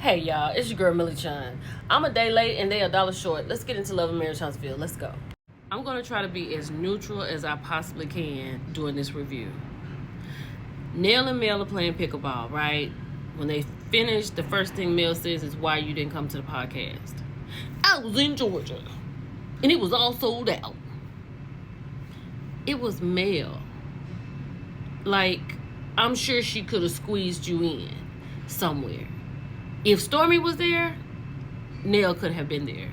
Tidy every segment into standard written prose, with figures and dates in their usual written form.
Hey y'all, it's your girl Millie Chun. I'm a day late and they a dollar short. Let's get into Love and Marriage Huntsville. Let's go. I'm gonna try to be as neutral as I possibly can during this review. Nell and Mel are playing pickleball, right? When they finish, the first thing Mel says is, "Why you didn't come to the podcast?" I was in Georgia and it was all sold out. It was Mel. Like, I'm sure she could have squeezed you in somewhere. If Stormy was there, Nell could have been there.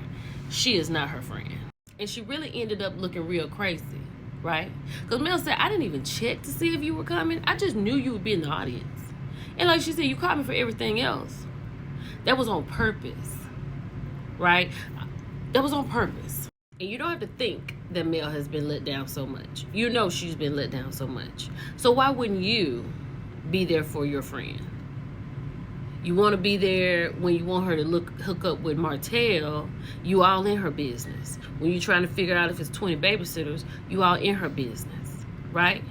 She is not her friend. And she really ended up looking real crazy, right? Because Mel said, I didn't even check to see if you were coming. I just knew you would be in the audience. And like she said, you called me for everything else. That was on purpose, right? That was on purpose. And you don't have to think that Mel has been let down so much. You know she's been let down so much. So why wouldn't you be there for your friend? You want to be there when you want her to hook up with Martell, you all in her business. When you're trying to figure out if it's 20 babysitters, you all in her business, right?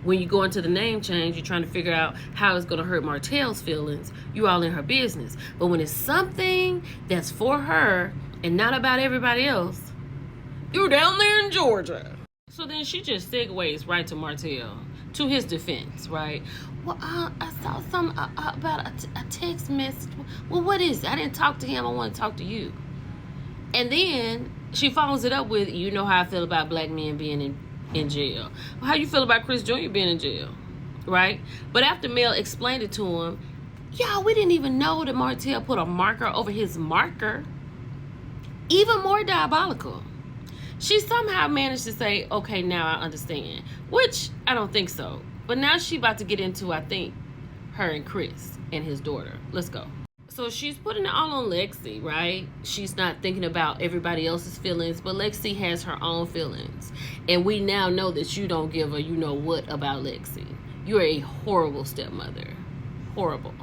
When you go into the name change, you're trying to figure out how it's going to hurt Martell's feelings, you all in her business. But when it's something that's for her and not about everybody else, you're down there in Georgia. So then she just segues right to Martell, to his defense, right? Well, I saw something about a text message. Well, what is it? I didn't talk to him. I want to talk to you. And then she follows it up with, you know how I feel about black men being in jail. Well, how you feel about Chris Jr. being in jail, right? But after Mel explained it to him, y'all, we didn't even know that Martell put a marker over his marker. Even more diabolical. She somehow managed to say, okay, now I understand. Which I don't think so. But now she about to get into, I think, her and Chris and his daughter. Let's go. So she's putting it all on Lexi, right? She's not thinking about everybody else's feelings, but Lexi has her own feelings. And we now know that you don't give a you know what about Lexi. You're a horrible stepmother. Horrible.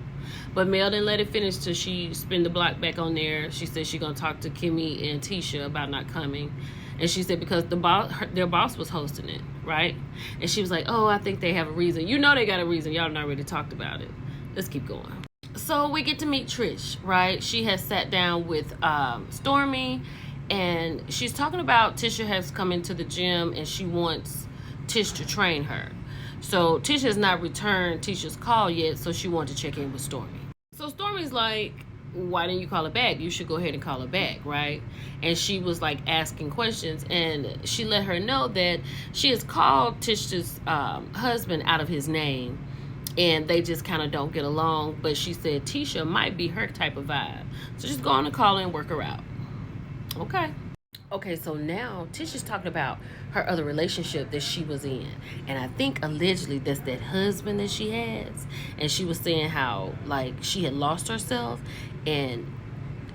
But Mel didn't let it finish till she spin the block back on there. She said she's going to talk to Kimmy and Tisha about not coming. And she said because their boss was hosting it, right? And she was like, oh, I think they have a reason. You know they got a reason. Y'all not already talked about it. Let's keep going. So we get to meet Trish, right? She has sat down with Stormy, and she's talking about Tisha has come into the gym, and she wants Tish to train her. So Tish has not returned Tisha's call yet, so she wanted to check in with Stormy. So Stormy's like, why didn't you call her back? You should go ahead and call her back, right? And she was like asking questions, and she let her know that she has called Tisha's husband out of his name, and they just kind of don't get along. But she said Tisha might be her type of vibe, so just go on and call her and work her out. Okay, so now Tisha's talking about her other relationship that she was in. And I think allegedly that's that husband that she has. And she was saying how, like, she had lost herself and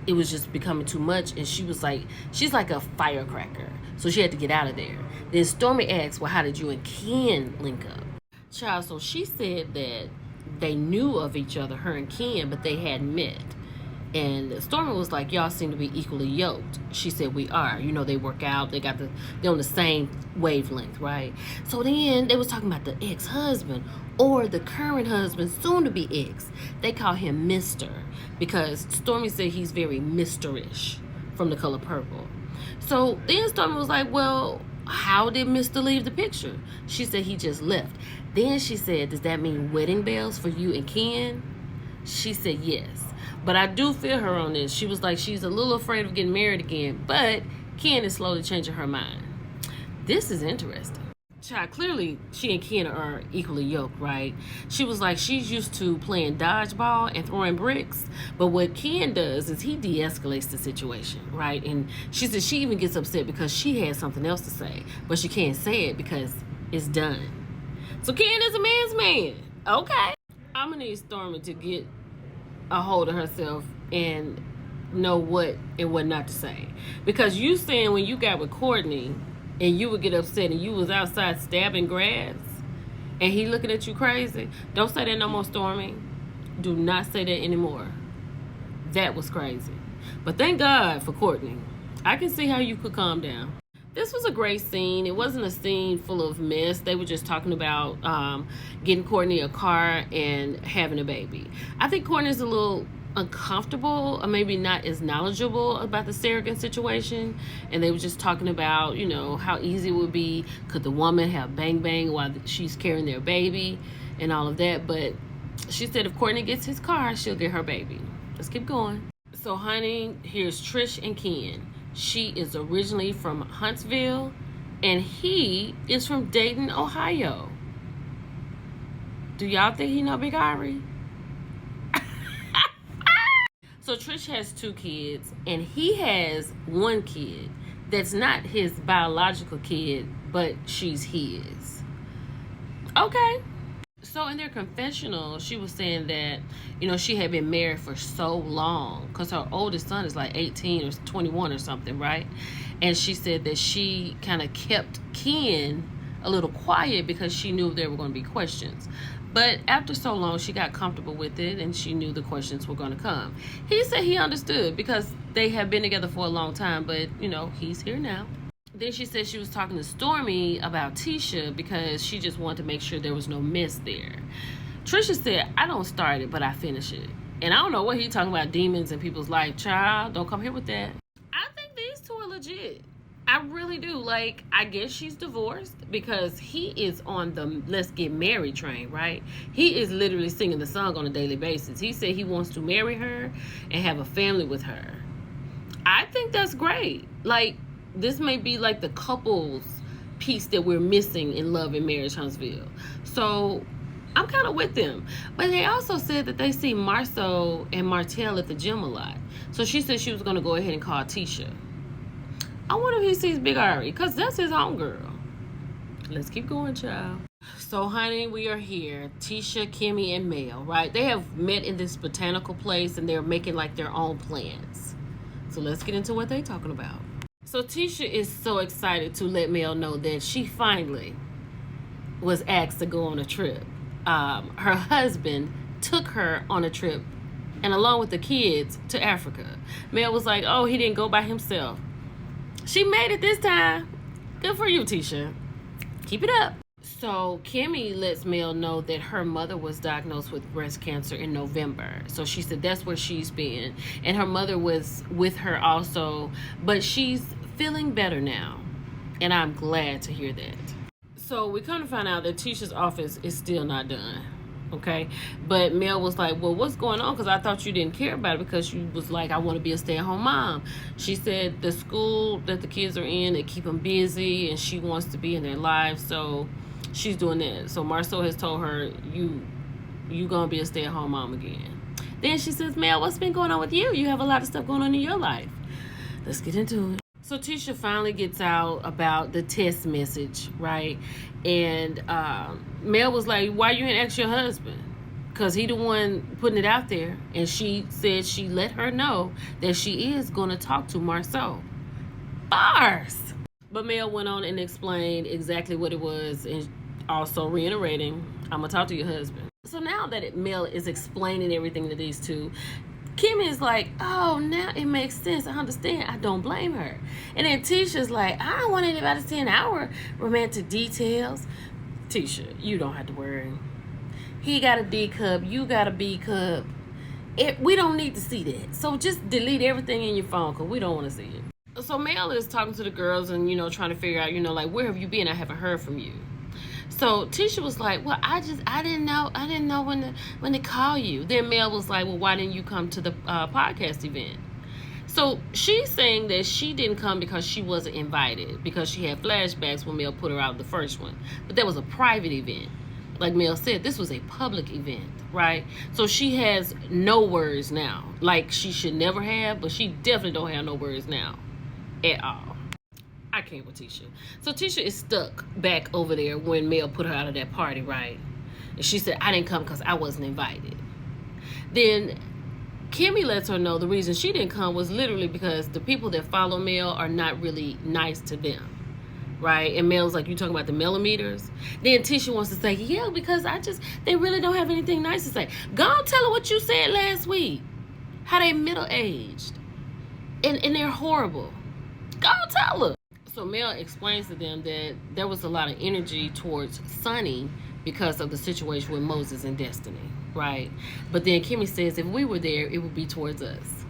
it was just becoming too much. And she was like, she's like a firecracker. So she had to get out of there. Then Stormy asked, well, how did you and Ken link up? Child, so she said that they knew of each other, her and Ken, but they hadn't met. And Stormy was like, y'all seem to be equally yoked. She said, we are. You know, they work out. They're on the same wavelength, right? So then they was talking about the ex-husband or the current husband, soon to be ex. They call him Mr. because Stormy said he's very Mr.ish from The Color Purple. So then Stormy was like, well, how did Mr. leave the picture? She said he just left. Then she said, does that mean wedding bells for you and Ken? She said yes. But I do feel her on this. She was like, she's a little afraid of getting married again. But Ken is slowly changing her mind. This is interesting. Child, clearly she and Ken are equally yoked, right? She was like, she's used to playing dodgeball and throwing bricks. But what Ken does is he de-escalates the situation, right? And she said she even gets upset because she has something else to say. But she can't say it because it's done. So Ken is a man's man. Okay. I'm going to need Stormy to get a hold of herself and know what and what not to say. Because you saying when you got with Courtney and you would get upset and you was outside stabbing grass and he looking at you crazy, don't say that no more, Stormy. Do not say that anymore. That was crazy. But thank God for Courtney. I can see how you could calm down. This was a great scene. It wasn't a scene full of mess. They were just talking about getting Courtney a car and having a baby. I think Courtney's a little uncomfortable or maybe not as knowledgeable about the surrogate situation, and they were just talking about, how easy it would be, could the woman have bang bang while she's carrying their baby and all of that. But she said if Courtney gets his car, she'll get her baby. Let's keep going. So honey, here's Trish and Ken. She is originally from Huntsville and he is from Dayton, Ohio. Do y'all think he know Big Irie? So Trish has 2 kids, and he has 1 kid that's not his biological kid, but she's his. Okay. So in their confessional, she was saying that, she had been married for so long because her oldest son is like 18 or 21 or something, right? And she said that she kind of kept Ken a little quiet because she knew there were going to be questions. But after so long, she got comfortable with it and she knew the questions were going to come. He said he understood because they have been together for a long time, but, he's here now. Then she said she was talking to Stormy about Tisha because she just wanted to make sure there was no mess there. Trisha said, I don't start it, but I finish it. And I don't know what he talking about, demons in people's life. Child, don't come here with that. I think these 2 are legit. I really do. Like, I guess she's divorced because he is on the let's get married train, right? He is literally singing the song on a daily basis. He said he wants to marry her and have a family with her. I think that's great. Like, this may be like the couples piece that we're missing in Love and Marriage Huntsville. So I'm kind of with them. But they also said that they see Marceau and Martell at the gym a lot. So she said she was going to go ahead and call Tisha. I wonder if he sees Big Irie, because that's his homegirl. Let's keep going, child. So, honey, we are here. Tisha, Kimmy, and Mel, right? They have met in this botanical place, and they're making, like, their own plans. So, let's get into what they're talking about. So, Tisha is so excited to let Mel know that she finally was asked to go on a trip. Her husband took her on a trip, and along with the kids, to Africa. Mel was like, oh, he didn't go by himself. She made it this time. Good for you, Tisha. Keep it up. So Kimmy lets Mel know that her mother was diagnosed with breast cancer in November. So she said that's where she's been. And her mother was with her also. But she's feeling better now. And I'm glad to hear that. So we come to find out that Tisha's office is still not done. Okay, but Mel was like, well, what's going on? Because I thought you didn't care about it because you was like, I want to be a stay-at-home mom. She said the school that the kids are in, they keep them busy, and she wants to be in their lives, so she's doing that. So Marceau has told her, you gonna be a stay-at-home mom again. Then she says, Mel, what's been going on with you? You have a lot of stuff going on in your life. Let's get into it. So Tisha finally gets out about the test message, right? And Mel was like, why you ain't ask your husband? Because he the one putting it out there. And she said she let her know that she is going to talk to Marceau. Bars! But Mel went on and explained exactly what it was, and also reiterating, I'm going to talk to your husband. So now that Mel is explaining everything to these 2, Kim is like, oh, now it makes sense. I understand. I don't blame her. And then Tisha's like, I don't want anybody seeing our romantic details. Tisha, you don't have to worry. He got a D cup. You got a B cup. We don't need to see that. So just delete everything in your phone because we don't want to see it. So Mel is talking to the girls and, trying to figure out, like, where have you been? I haven't heard from you. So Tisha was like, well, I didn't know when to call you. Then Mel was like, well, why didn't you come to the podcast event? So she's saying that she didn't come because she wasn't invited, because she had flashbacks when Mel put her out the first one. But that was a private event. Like Mel said, this was a public event, right? So she has no words now. Like she should never have, but she definitely don't have no words now at all. I can't with Tisha. So Tisha is stuck back over there when Mel put her out of that party, right? And she said, I didn't come because I wasn't invited. Then Kimmy lets her know the reason she didn't come was literally because the people that follow Mel are not really nice to them, right? And Mel's like, you talking about the millimeters? Then Tisha wants to say, yeah, because they really don't have anything nice to say. Go and tell her what you said last week. How they middle-aged. And they're horrible. Go and tell her. So Mel explains to them that there was a lot of energy towards Sonny because of the situation with Moses and Destiny, right? But then Kimmy says if we were there, it would be towards us.